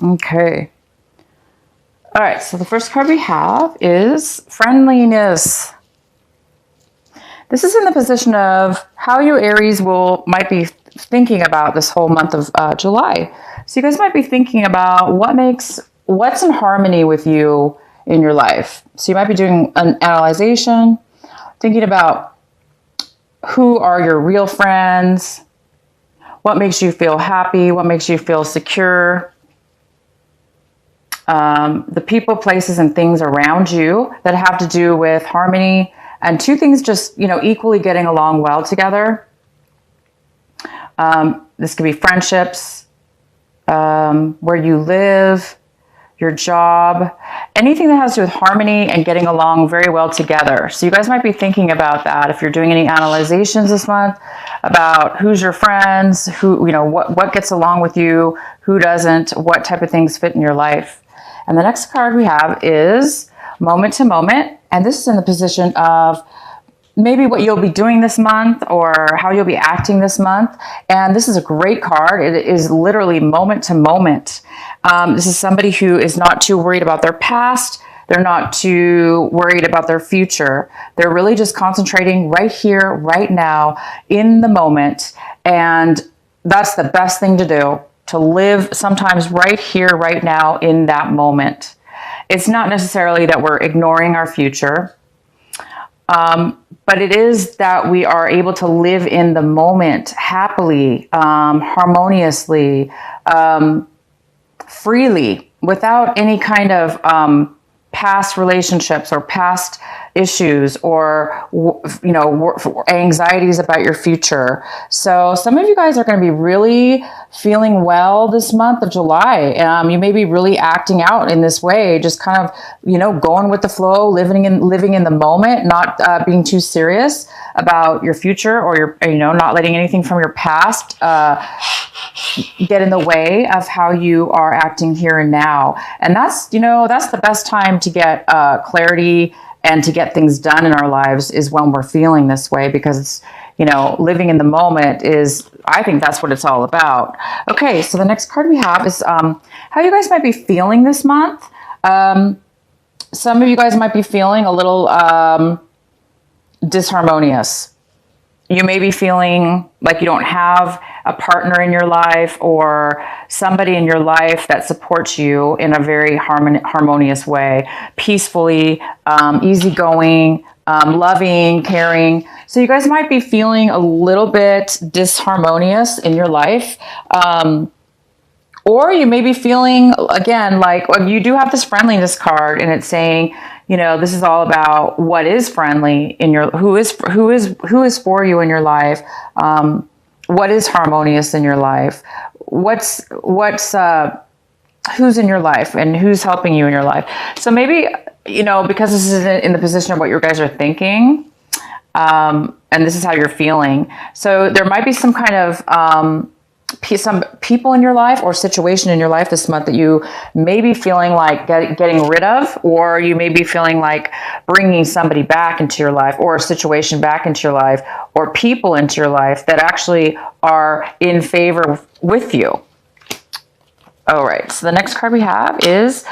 Okay. All right, so the first card we have is friendliness. This is in the position of how you Aries might be thinking about this whole month of July. So you guys might be thinking about what's in harmony with you in your life. So you might be doing an analyzation, thinking about who are your real friends, what makes you feel happy, what makes you feel secure, the people, places, and things around you that have to do with harmony, and two things just, equally getting along well together. This could be friendships, where you live, your job, anything that has to do with harmony and getting along very well together. So you guys might be thinking about that if you're doing any analyzations this month about who's your friends, what gets along with you, who doesn't, what type of things fit in your life. And the next card we have is moment to moment. And this is in the position of maybe what you'll be doing this month or how you'll be acting this month. And this is a great card. It is literally moment to moment. This is somebody who is not too worried about their past. They're not too worried about their future. They're really just concentrating right here, right now, in the moment. And that's the best thing to do, to live sometimes right here, right now, in that moment. It's not necessarily that we're ignoring our future, but it is that we are able to live in the moment happily, harmoniously, freely, without any kind of past relationships or past issues or anxieties about your future. So some of you guys are going to be really feeling well this month of July. You may be really acting out in this way, just kind of going with the flow, living in the moment, not being too serious about your future, or your not letting anything from your past get in the way of how you are acting here and now. And that's the best time to get clarity and to get things done in our lives, is when we're feeling this way, because it's, living in the moment I think that's what it's all about. Okay, so the next card we have is how you guys might be feeling this month. Some of you guys might be feeling a little disharmonious. You may be feeling like you don't have a partner in your life or somebody in your life that supports you in a very harmonious way, peacefully, easygoing, loving, caring. So you guys might be feeling a little bit disharmonious in your life. Or you may be feeling, again, like, well, you do have this friendliness card, and it's saying, this is all about what is friendly in your, who is for you in your life. What is harmonious in your life? Who's in your life and who's helping you in your life? So maybe, because this is in the position of what you guys are thinking, and this is how you're feeling. So there might be some kind of, some people in your life or situation in your life this month that you may be feeling like getting rid of, or you may be feeling like bringing somebody back into your life, or a situation back into your life, or people into your life that actually are in favor with you. All right, so the next card we have is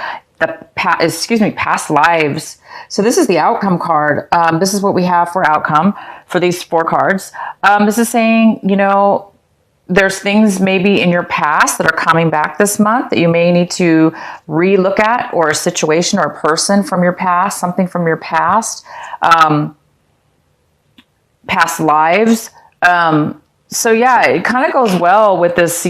past lives. So this is the outcome card. This is what we have for outcome for these 4 cards. This is saying, there's things maybe in your past that are coming back this month that you may need to re-look at, or a situation or a person from your past, something from your past, past lives. So yeah, it kind of goes well with this,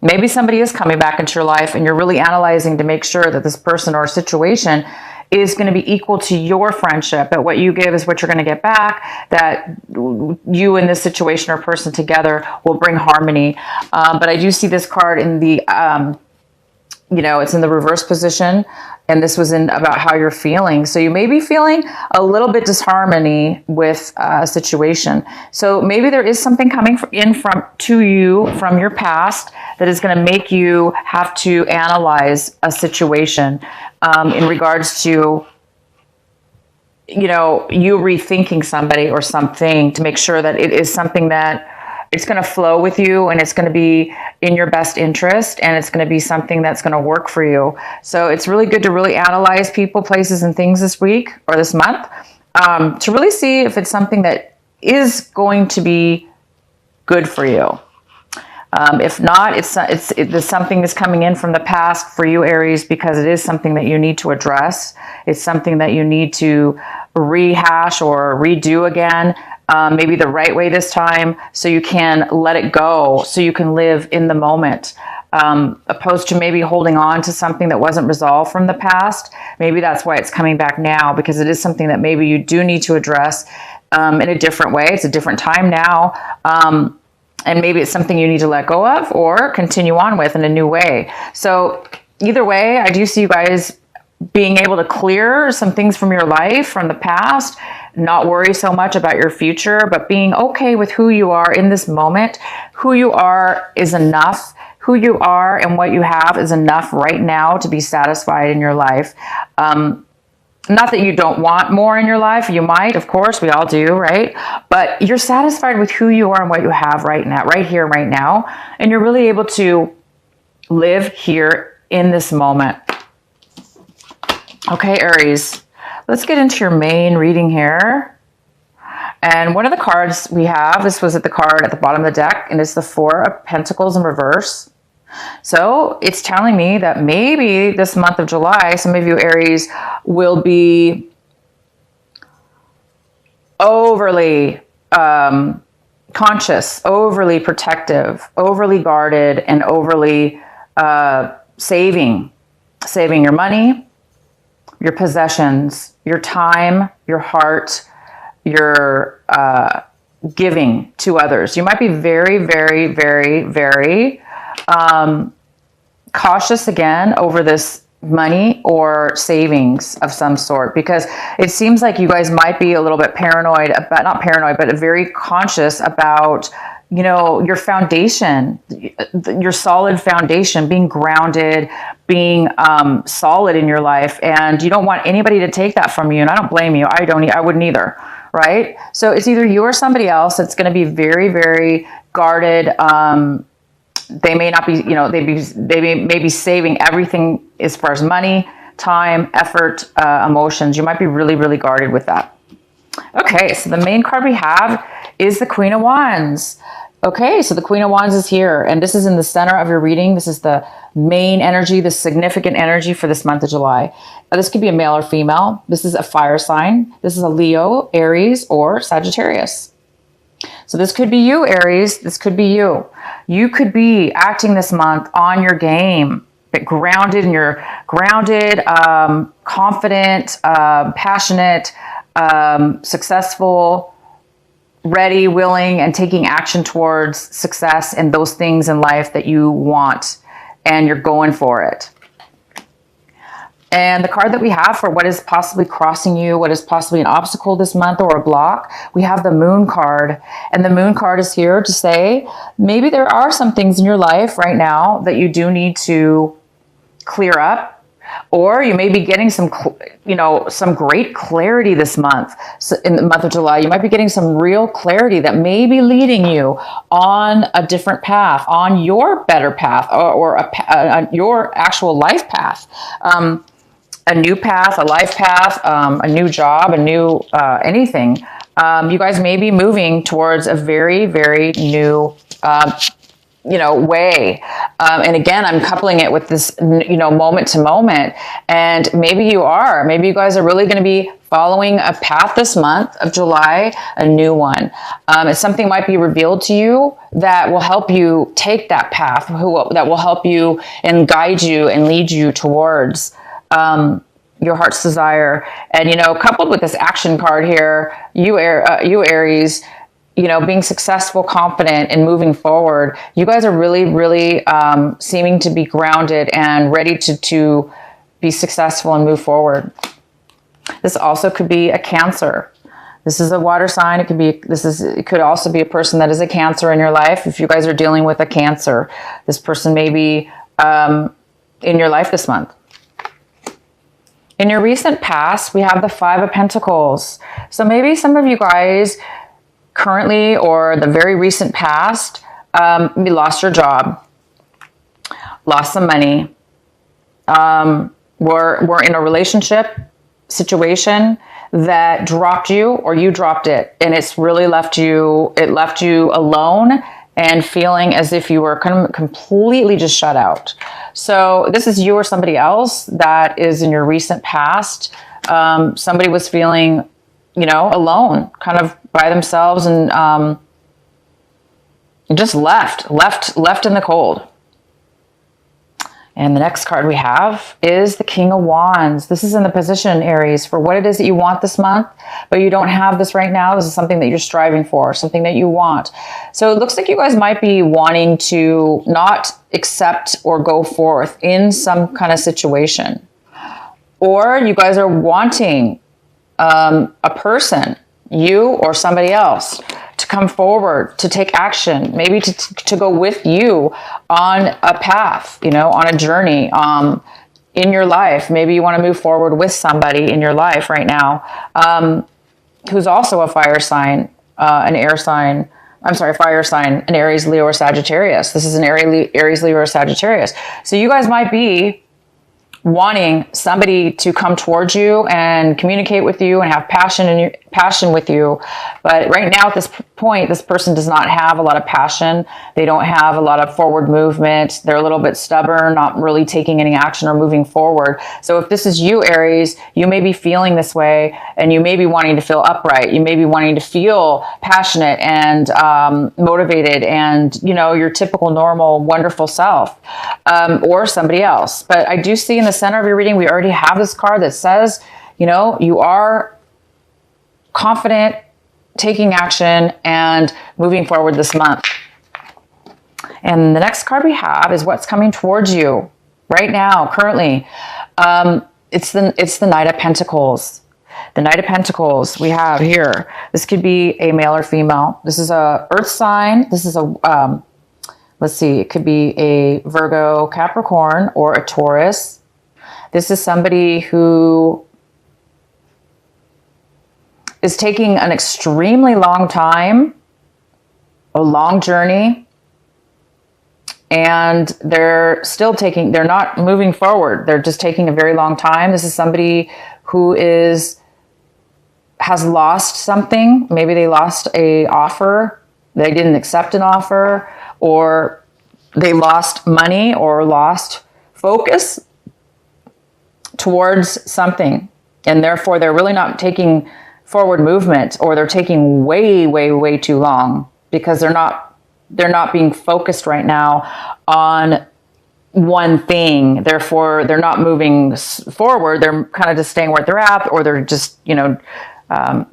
maybe somebody is coming back into your life and you're really analyzing to make sure that this person or situation is going to be equal to your friendship, that what you give is what you're going to get back, that you and this situation or person together will bring harmony. But I do see this card in the, it's in the reverse position, and this was in about how you're feeling. So you may be feeling a little bit disharmony with a situation. So maybe there is something coming to you from your past that is going to make you have to analyze a situation in regards to, you rethinking somebody or something, to make sure that it is something that it's going to flow with you, and it's going to be in your best interest, and it's going to be something that's going to work for you. So it's really good to really analyze people, places, and things this week or this month, to really see if it's something that is going to be good for you. If not, it's something is coming in from the past for you, Aries, because it is something that you need to address. It's something that you need to rehash or redo again, maybe the right way this time, so you can let it go, so you can live in the moment, opposed to maybe holding on to something that wasn't resolved from the past. Maybe that's why it's coming back now, because it is something that maybe you do need to address in a different way. It's a different time now. And maybe it's something you need to let go of or continue on with in a new way. So either way, I do see you guys being able to clear some things from your life, from the past, not worry so much about your future, but being okay with who you are in this moment. Who you are is enough. Who you are and what you have is enough right now to be satisfied in your life. Not that you don't want more in your life. You might, of course, we all do, right? But you're satisfied with who you are and what you have right now, right here, right now. And you're really able to live here in this moment. Okay, Aries, let's get into your main reading here. And one of the cards we have, this was the card at the bottom of the deck, and it's the Four of Pentacles in reverse. So it's telling me that maybe this month of July, some of you Aries will be overly conscious, overly protective, overly guarded, and overly saving your money, your possessions, your time, your heart, your giving to others. You might be very, very, very, very cautious again over this money or savings of some sort, because it seems like you guys might be a little bit paranoid about, not paranoid, but very conscious about, you know, your foundation, your solid foundation, being grounded, being solid in your life. And you don't want anybody to take that from you. And I don't blame you. I wouldn't either. Right. So it's either you or somebody else that's going to be very, very guarded. They may not be, you know, they may be saving everything as far as money, time, effort, emotions. You might be really, really guarded with that. Okay, so the main card we have is the Queen of Wands. Okay, so the Queen of Wands is here, and this is in the center of your reading. This is the main energy, the significant energy for this month of July. This could be a male or female. This is a fire sign. This is a Leo, Aries, or Sagittarius. So this could be you, Aries. This could be you. You could be acting this month on your game, but grounded, and you're grounded, confident, passionate, successful, ready, willing, and taking action towards success and those things in life that you want, and you're going for it. And the card that we have for what is possibly crossing you, what is possibly an obstacle this month or a block, we have the Moon card. And the Moon card is here to say, maybe there are some things in your life right now that you do need to clear up. Or you may be getting some, you know, some great clarity this month. So in the month of July, you might be getting some real clarity that may be leading you on a different path, on your better path, or your actual life path. A new path, a life path, a new job, a new anything. You guys may be moving towards a very, very new way. And again, I'm coupling it with this, moment to moment. And maybe you guys are really going to be following a path this month of July, a new one. And something might be revealed to you that will help you take that path, that will help you and guide you and lead you towards your heart's desire. And, coupled with this action card here, you Aries, being successful, confident, and moving forward, you guys are really, really seeming to be grounded and ready to be successful and move forward. This also could be a Cancer. This is a water sign. It could also be a person that is a Cancer in your life. If you guys are dealing with a Cancer, this person may be in your life this month. In your recent past, we have the Five of Pentacles. So maybe some of you guys currently or the very recent past, you lost your job, lost some money, were in a relationship situation that dropped you, or you dropped it, and it's really left you alone and feeling as if you were kind of completely just shut out. So this is you or somebody else that is in your recent past. Somebody was feeling, alone, kind of by themselves, and just left in the cold. And the next card we have is the King of Wands. This is in the position, Aries, for what it is that you want this month, but you don't have this right now. This is something that you're striving for, something that you want. So it looks like you guys might be wanting to not accept or go forth in some kind of situation. Or you guys are wanting a person, you or somebody else, to come forward, to take action, maybe to go with you on a path, on a journey in your life. Maybe you want to move forward with somebody in your life right now who's also a fire sign, fire sign, an Aries, Leo, or Sagittarius. This is an Aries, Leo, or Sagittarius. So you guys might be wanting somebody to come towards you and communicate with you and have passion with you. But right now at this point, this person does not have a lot of passion. They don't have a lot of forward movement. They're a little bit stubborn, not really taking any action or moving forward. So if this is you, Aries, you may be feeling this way, and you may be wanting to feel upright. You may be wanting to feel passionate and motivated and, your typical, normal, wonderful self, or somebody else. But I do see in the center of your reading, we already have this card that says, you are confident, taking action, and moving forward this month. And the next card we have is what's coming towards you right now, currently. It's the Knight of Pentacles. The Knight of Pentacles we have here. This could be a male or female. This is a earth sign. This is a, let's see, it could be a Virgo, Capricorn, or a Taurus. This is somebody who is taking an extremely long time, a long journey, and they're not moving forward. They're just taking a very long time. This is somebody who has lost something. Maybe they lost an offer. They didn't accept an offer, or they lost money or lost focus towards something. And therefore, they're really not taking forward movement, or they're taking way, way, way too long, because they're not being focused right now on one thing. Therefore, they're not moving forward. They're kind of just staying where they're at, or they're just,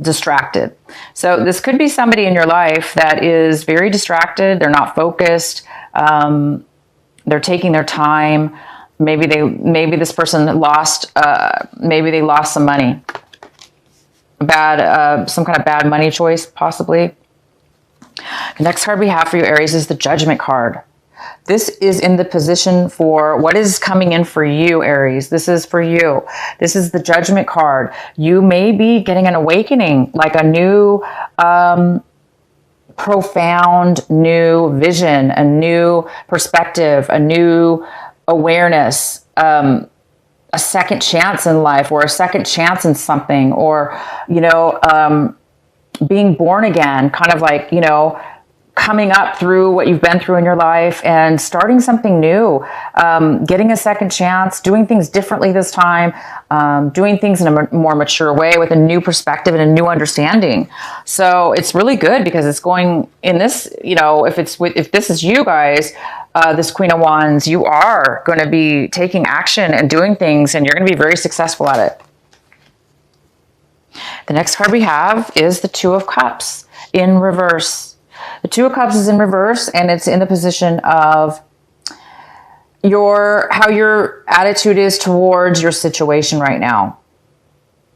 distracted. So this could be somebody in your life that is very distracted. They're not focused. They're taking their time. Maybe this person lost, maybe they lost some money. Some kind of bad money choice, possibly. The next card we have for you, Aries, is the Judgment card. This is in the position for what is coming in for you, Aries. This is for you. This is the Judgment card. You may be getting an awakening, like a new, profound new vision, a new perspective, a new awareness, a second chance in life, or a second chance in something, or, being born again, kind of like, coming up through what you've been through in your life and starting something new, getting a second chance, doing things differently this time, doing things in a more mature way with a new perspective and a new understanding. So it's really good, because it's going in this, if this is you guys, this Queen of Wands, you are going to be taking action and doing things, and you're going to be very successful at it. The next card we have is the Two of Cups in reverse. The Two of Cups is in reverse, and it's in the position of how your attitude is towards your situation right now.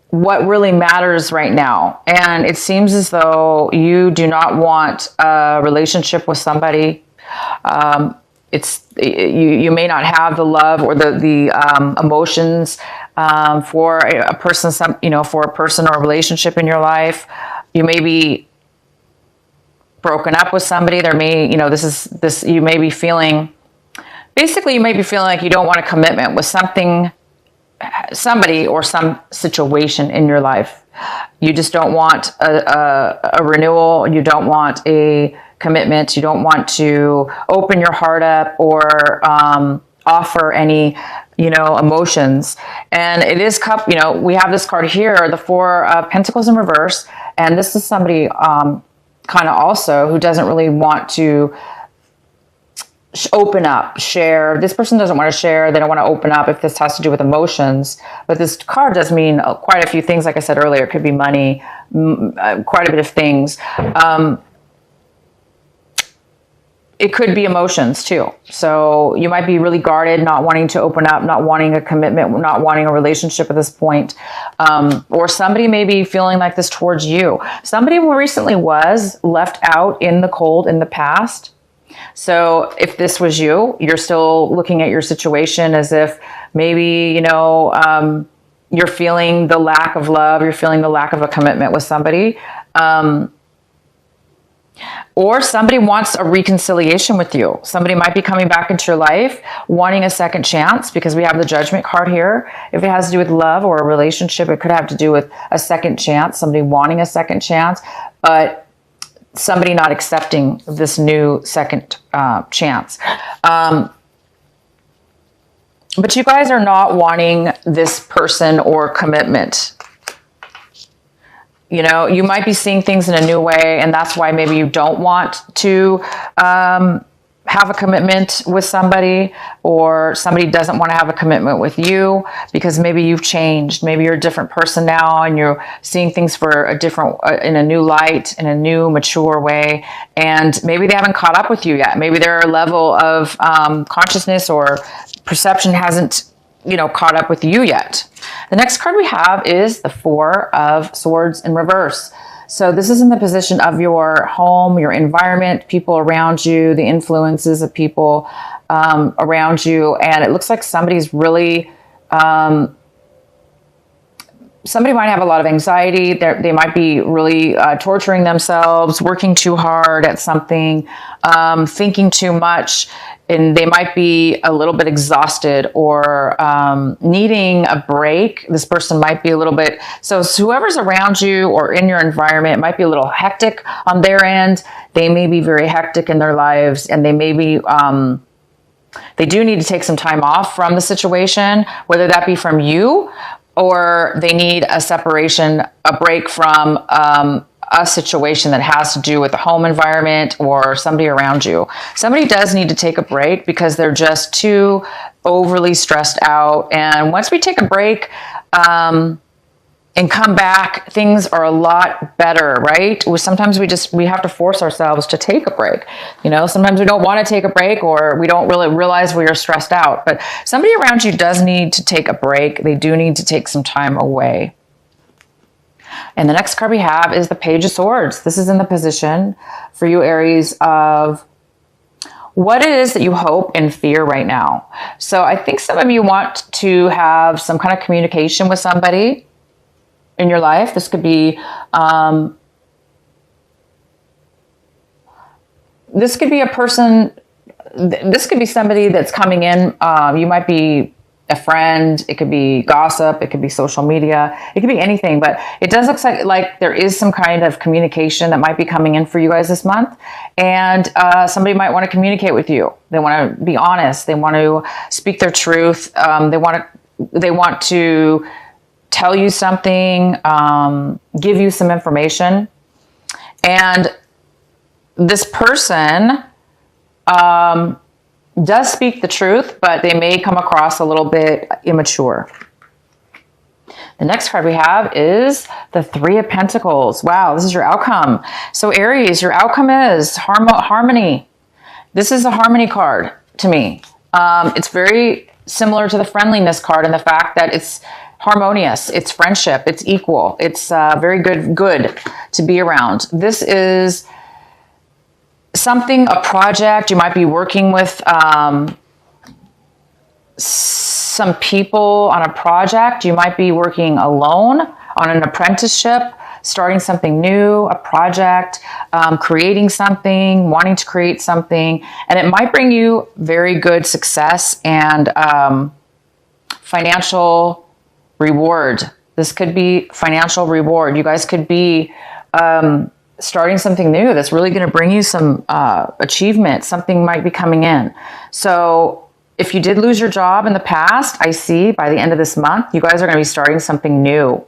What really matters right now. And it seems as though you do not want a relationship with somebody. You may not have the love or the emotions for a person, for a person or a relationship in your life. You may be broken up with somebody. There may, you know, you may be feeling, basically you may be feeling like you don't want a commitment with somebody or some situation in your life. You just don't want a renewal. You don't want a commitment. You don't want to open your heart up or offer any, you know, emotions. And it is you know, we have this card here, the Four of Pentacles in reverse. And this is somebody kind of also who doesn't really want to open up, share. This person doesn't want to share. They don't want to open up if this has to do with emotions. But this card does mean quite a few things. Like I said earlier, it could be money, quite a bit of things. It could be emotions too. So you might be really guarded, not wanting to open up, not wanting a commitment, not wanting a relationship at this point. Or somebody may be feeling like this towards you. Somebody who recently was left out in the cold in the past. So if this was you, you're still looking at your situation as if maybe, you know, you're feeling the lack of love, you're feeling the lack of a commitment with somebody. Or somebody wants a reconciliation with you. Somebody might be coming back into your life, wanting a second chance, because we have the Judgment card here. If it has to do with love or a relationship, it could have to do with a second chance, somebody wanting a second chance, but somebody not accepting this new second chance. But you guys are not wanting this person or commitment. You know, you might be seeing things in a new way, and that's why maybe you don't want to have a commitment with somebody, or somebody doesn't want to have a commitment with you because maybe you've changed. Maybe you're a different person now and you're seeing things for a different, in a new light, in a new mature way. And maybe they haven't caught up with you yet. Maybe their level of consciousness or perception hasn't, you know, caught up with you yet. The next card we have is the Four of Swords in reverse. So this is in the position of your home, your environment, people around you, the influences of people around you. And it looks like somebody's really, somebody might have a lot of anxiety. They might be really torturing themselves, working too hard at something, thinking too much. And they might be a little bit exhausted or needing a break. This person might be a little bit, so whoever's around you or in your environment, it might be a little hectic on their end. They may be very hectic in their lives, and they may be, they do need to take some time off from the situation, whether that be from you or they need a separation, a break from a situation that has to do with the home environment or somebody around you. Somebody does need to take a break because they're just too overly stressed out. And once we take a break and come back, things are a lot better, right? Sometimes we have to force ourselves to take a break. You know, sometimes we don't want to take a break, or we don't really realize we are stressed out. But somebody around you does need to take a break. They do need to take some time away. And the next card we have is the Page of Swords. This is in the position for you, Aries, of what it is that you hope and fear right now. So I think some of you want to have some kind of communication with somebody in your life. This could be a person, this could be somebody that's coming in. You might be a friend, it could be gossip, it could be social media, it could be anything, but it does look like there is some kind of communication that might be coming in for you guys this month. And somebody might want to communicate with you. They want to be honest. They want to speak their truth. They want to tell you something, give you some information. And this person, does speak the truth, but they may come across a little bit immature. The next card we have is the Three of Pentacles. Wow, this is your outcome. So Aries, your outcome is harmony. This is a harmony card to me. It's very similar to the friendliness card in the fact that it's harmonious, it's friendship, it's equal, it's very good to be around. This is something, a project. You might be working with some people on a project. You might be working alone on an apprenticeship. starting something new, a project, creating something, wanting to create something, and it might bring you very good success and financial reward. This could be financial reward. You guys could be starting something new that's really going to bring you some achievement. Something might be coming in. So if you did lose your job in the past, I see by the end of this month, you guys are going to be starting something new.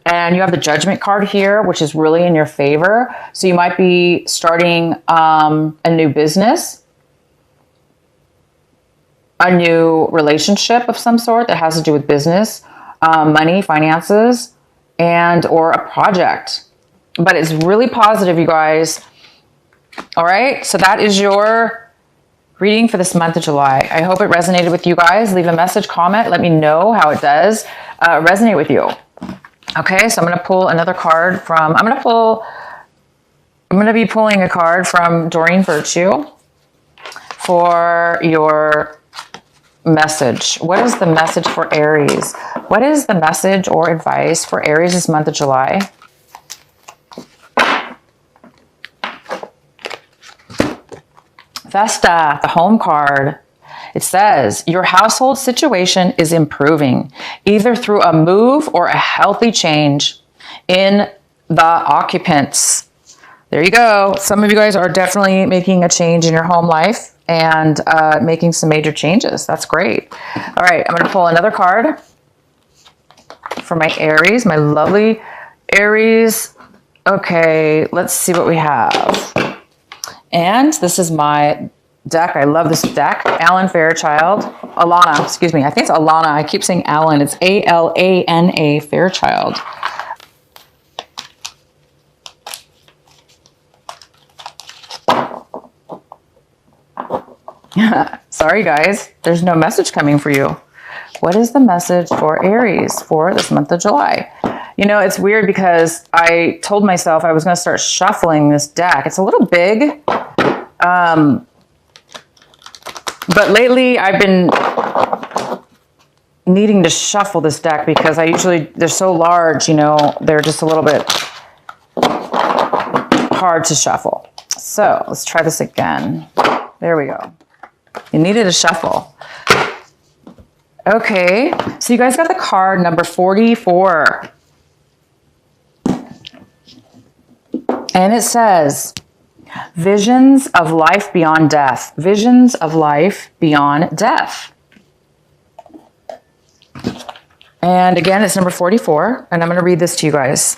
And you have the Judgment card here, which is really in your favor. So you might be starting a new business, a new relationship of some sort that has to do with business, money, finances, and or a project. But it's really positive, you guys. All right, so that is your reading for this month of July. I hope it resonated with you guys. Leave a message, comment, let me know how it does resonate with you. Okay, so I'm going to pull another card from, I'm going to be pulling a card from Doreen Virtue for your message. What is the message for Aries? What is the message or advice for Aries this month of July? Vesta, the home card. It says, your household situation is improving, either through a move or a healthy change in the occupants. There you go. Some of you guys are definitely making a change in your home life and making some major changes. That's great. All right, I'm going to pull another card for my Aries, my lovely Aries. Okay, let's see what we have. And this is my deck. I love this deck. Alana, excuse me. I think it's Alana. I keep saying Alan. It's A-L-A-N-A, Fairchild. Sorry, guys. There's no message coming for you. What is the message for Aries for this month of July? You know, it's weird because I told myself I was going to start shuffling this deck. It's a little big. But lately I've been needing to shuffle this deck because they're so large, you know, they're just a little bit hard to shuffle. So let's try this again. There we go. You needed a shuffle. Okay, so you guys got the card number 44. And it says, visions of life beyond death. Visions of life beyond death. And again, it's number 44. And I'm going to read this to you guys.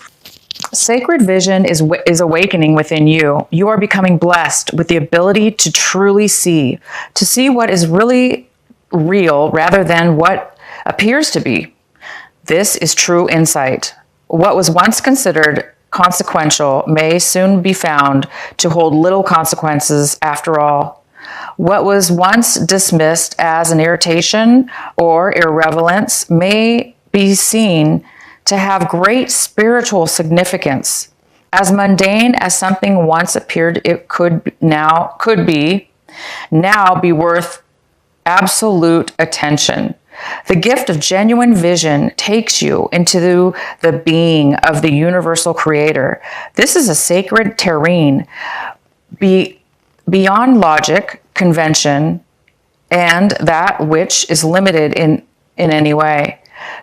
Sacred vision is awakening within you. You are becoming blessed with the ability to truly see. To see what is really real rather than what appears to be. This is true insight. What was once considered consequential may soon be found to hold little consequences after all. What was once dismissed as an irritation or irrelevance may be seen to have great spiritual significance. As mundane as something once appeared it could be worth absolute attention. The gift of genuine vision takes you into the being of the universal creator. This is a sacred terrain beyond logic, convention, and that which is limited in any way.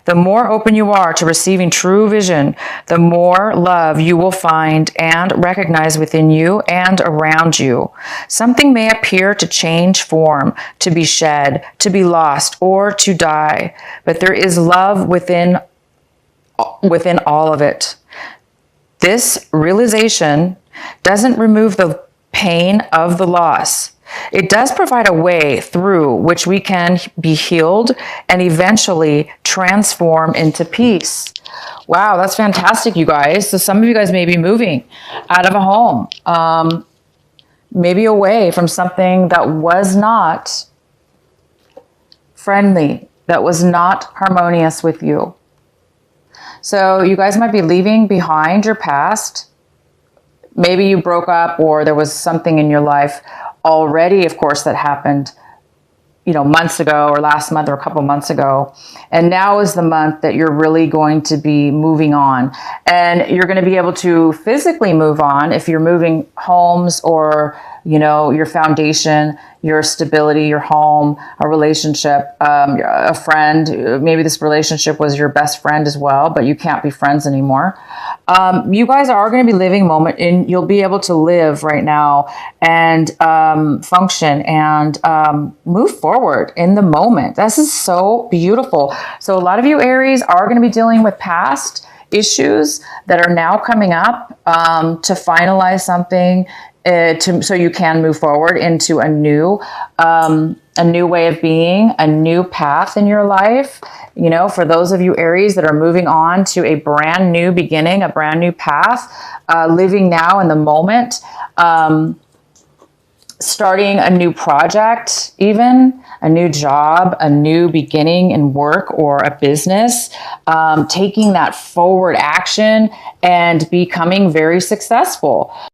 The more open you are to receiving true vision, the more love you will find and recognize within you and around you. Something may appear to change form, to be shed, to be lost, or to die, but there is love within all of it. This realization doesn't remove the pain of the loss. It does provide a way through which we can be healed and eventually transform into peace. Wow, that's fantastic, you guys. So some of you guys may be moving out of a home, maybe away from something that was not friendly, that was not harmonious with you. So you guys might be leaving behind your past. Maybe you broke up or there was something in your life already, of course, that happened, months ago or last month or a couple months ago. And now is the month that you're really going to be moving on. And you're going to be able to physically move on if you're moving homes or, your foundation, your stability, your home, a relationship, a friend. Maybe this relationship was your best friend as well, but you can't be friends anymore. You guys are going to be living a moment, and you'll be able to live right now and function and move forward in the moment. This is so beautiful. So a lot of you Aries are going to be dealing with past issues that are now coming up to finalize something so you can move forward into a new way of being, a new path in your life. For those of you Aries that are moving on to a brand new beginning, a brand new path, living now in the moment, starting a new project, even a new job, a new beginning in work or a business, taking that forward action and becoming very successful.